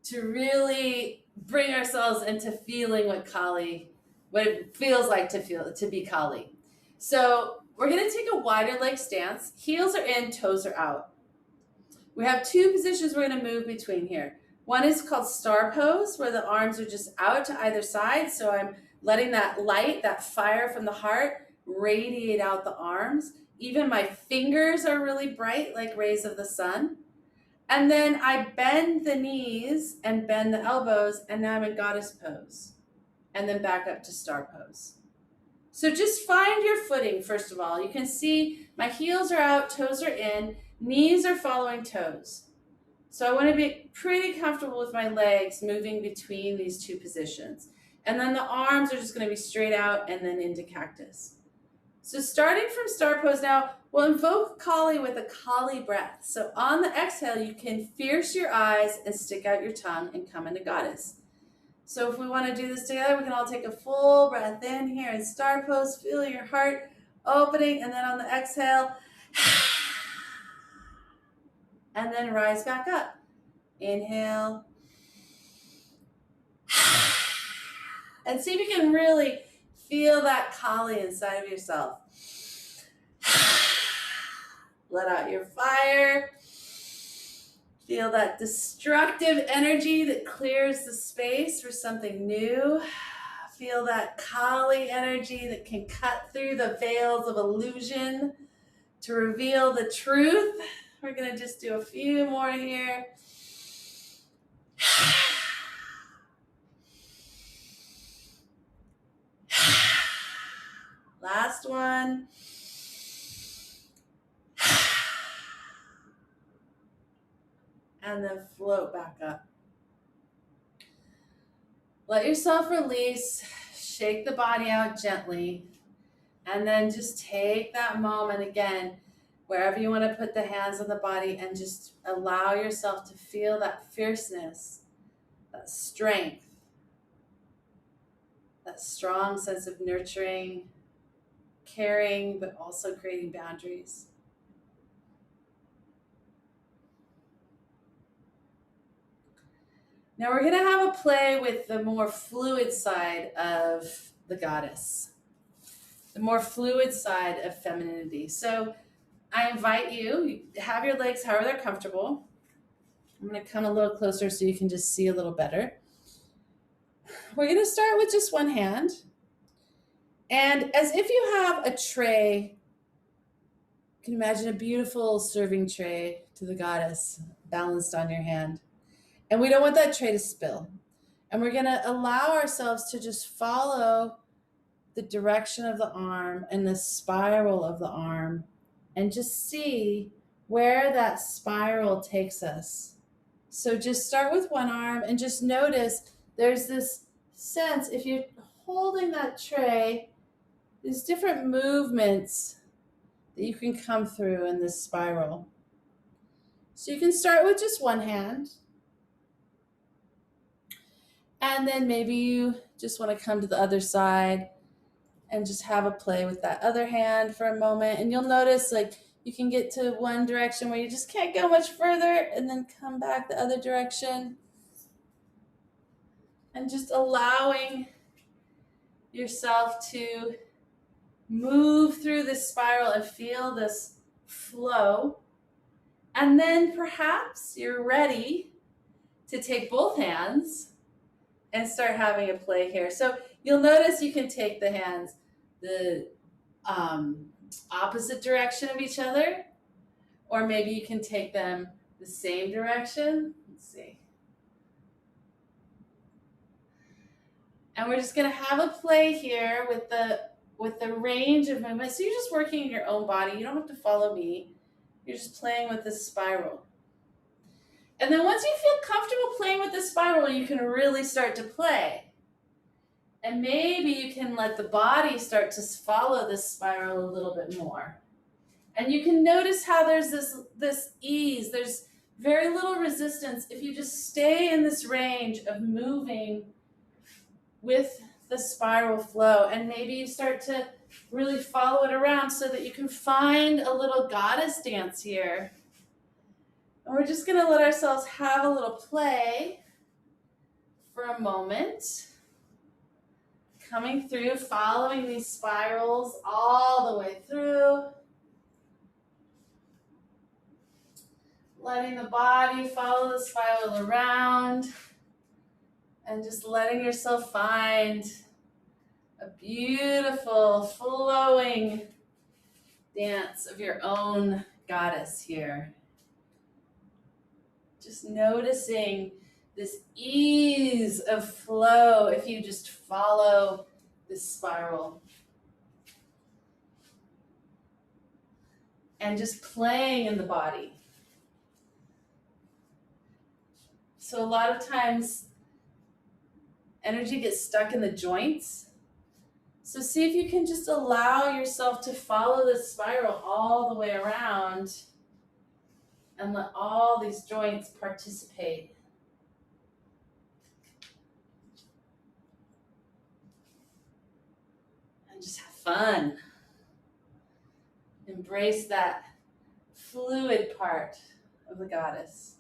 to really bring ourselves into feeling what it feels like to be Kali. So we're going to take a wider leg stance. Heels are in, toes are out. We have two positions we're going to move between here. One is called star pose, where the arms are just out to either side. So I'm letting that light, that fire from the heart, radiate out the arms. Even my fingers are really bright, like rays of the sun. And then I bend the knees and bend the elbows, and now I'm in goddess pose. And then back up to star pose. So just find your footing, first of all. You can see my heels are out, toes are in, knees are following toes. So I want to be pretty comfortable with my legs moving between these two positions. And then the arms are just going to be straight out and then into cactus. So starting from star pose now, we'll invoke Kali with a Kali breath. So on the exhale, you can fierce your eyes and stick out your tongue and come into goddess. So if we want to do this together, we can all take a full breath in here in star pose. Feel your heart opening, and then on the exhale, and then rise back up. Inhale. And see if you can really feel that Kali inside of yourself. Let out your fire. Feel that destructive energy that clears the space for something new. Feel that Kali energy that can cut through the veils of illusion to reveal the truth. We're going to just do a few more here. Last one. And then float back up. Let yourself release, shake the body out gently, and then just take that moment again, wherever you want to put the hands on the body, and just allow yourself to feel that fierceness, that strength, that strong sense of nurturing, caring, but also creating boundaries. Now we're going to have a play with the more fluid side of the goddess, the more fluid side of femininity. So I invite you, have your legs however they're comfortable. I'm going to come a little closer so you can just see a little better. We're going to start with just one hand. And as if you have a tray, you can imagine a beautiful serving tray to the goddess balanced on your hand. And we don't want that tray to spill. And we're going to allow ourselves to just follow the direction of the arm and the spiral of the arm and just see where that spiral takes us. So just start with one arm and just notice there's this sense, if you're holding that tray, there's different movements that you can come through in this spiral. So you can start with just one hand. And then maybe you just want to come to the other side and just have a play with that other hand for a moment. And you'll notice like you can get to one direction where you just can't go much further and then come back the other direction. And just allowing yourself to move through this spiral and feel this flow. And then perhaps you're ready to take both hands and start having a play here. So you'll notice you can take the hands the opposite direction of each other, or maybe you can take them the same direction. Let's see. And we're just gonna have a play here with the range of movement. So you're just working in your own body. You don't have to follow me. You're just playing with this spiral. And then once you feel comfortable playing with the spiral, you can really start to play. And maybe you can let the body start to follow this spiral a little bit more. And you can notice how there's this ease. There's very little resistance if you just stay in this range of moving with the spiral flow. And maybe you start to really follow it around so that you can find a little goddess dance here. And we're just going to let ourselves have a little play. for a moment. Coming through, following these spirals all the way through. Letting the body follow the spiral around. And just letting yourself find a beautiful, flowing dance of your own goddess here. Just noticing this ease of flow if you just follow this spiral. And just playing in the body. So a lot of times, energy gets stuck in the joints. So see if you can just allow yourself to follow this spiral all the way around and let all these joints participate. And just have fun. Embrace that fluid part of the goddess.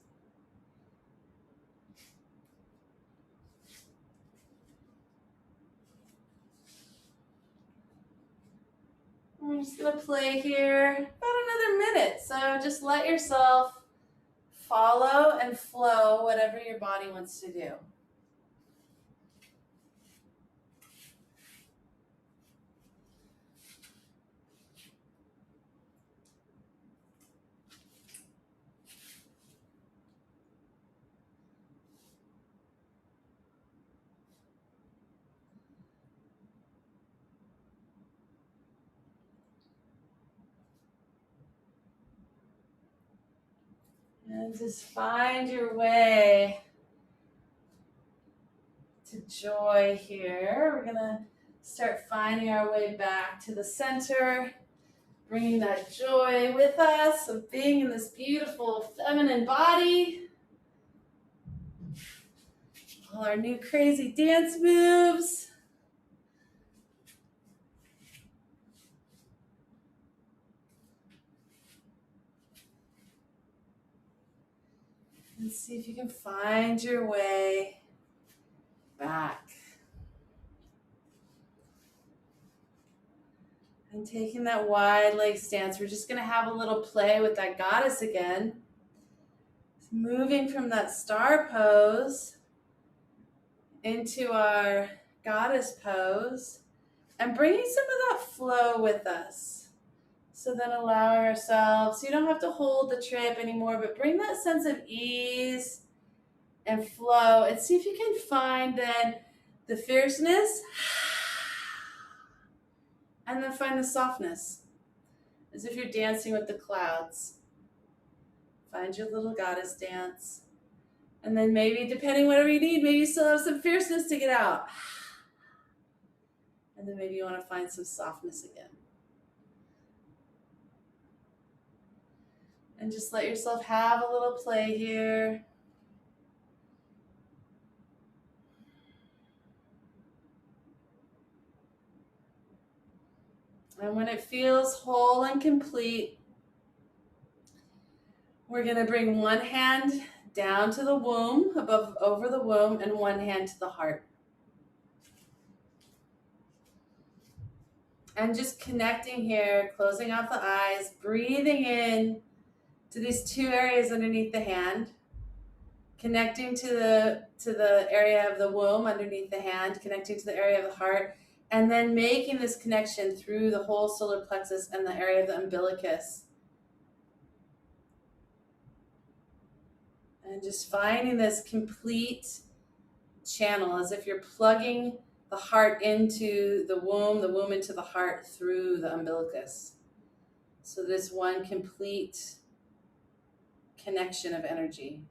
I'm just going to play here about another minute. So just let yourself follow and flow whatever your body wants to do. And just find your way to joy here. We're going to start finding our way back to the center, bringing that joy with us of being in this beautiful feminine body. All our new crazy dance moves. And see if you can find your way back. And taking that wide leg stance, we're just going to have a little play with that goddess again. Moving from that star pose into our goddess pose and bringing some of that flow with us. So then allow ourselves, you don't have to hold the trip anymore, but bring that sense of ease and flow and see if you can find then the fierceness and then find the softness as if you're dancing with the clouds. Find your little goddess dance. And then maybe, depending whatever you need, maybe you still have some fierceness to get out. And then maybe you want to find some softness again. And just let yourself have a little play here. And when it feels whole and complete, we're going to bring one hand down to the womb, over the womb, and one hand to the heart. And just connecting here, closing off the eyes, breathing in to these two areas underneath the hand, connecting to the area of the womb underneath the hand, connecting to the area of the heart, and then making this connection through the whole solar plexus and the area of the umbilicus. And just finding this complete channel as if you're plugging the heart into the womb into the heart through the umbilicus. So this one complete connection of energy.